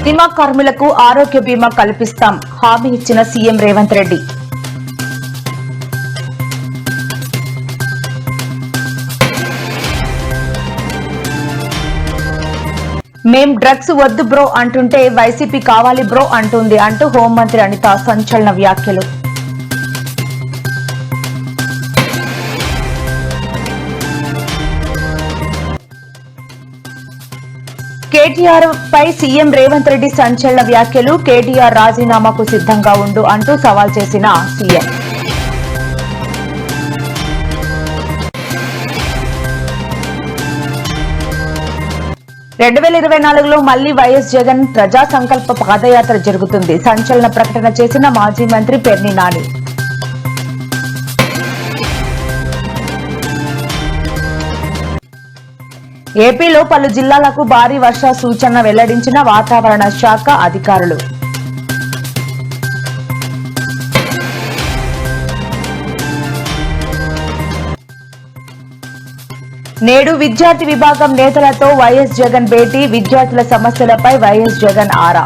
Cinema కార్మికులకు ఆరోగ్య బీమా కల్పిస్తాం హామీ ఇచ్చిన సీఎం రేవంత్ రెడ్డి. మేం డ్రగ్స్ వద్దు బ్రో అంటుంటే వైసీపీ కావాలి బ్రో అంటుంది అంటూ హోంమంత్రి అనిత సంచలన వ్యాఖ్యలు. కేటీఆర్ పై సీఎం రేవంత్ రెడ్డి సంచలన వ్యాఖ్యలు. కేటీఆర్ రాజీనామాకు సిద్ధంగా ఉండు అంటూ సవాల్ చేసిన సీఎం. లో మళ్లీ వైఎస్ జగన్ ప్రజా సంకల్ప పాదయాత్ర జరుగుతుంది. సంచలన ప్రకటన చేసిన మాజీ మంత్రి పేర్ని నాని. ఏపీలో పలు జిల్లాలకు భారీ వర్ష సూచన వెల్లడించిన వాతావరణ శాఖ అధికారులు. నేడు విద్యార్థి విభాగం నేతలతో వైఎస్ జగన్ భేటీ. విద్యార్థుల సమస్యలపై వైఎస్ జగన్ ఆరా.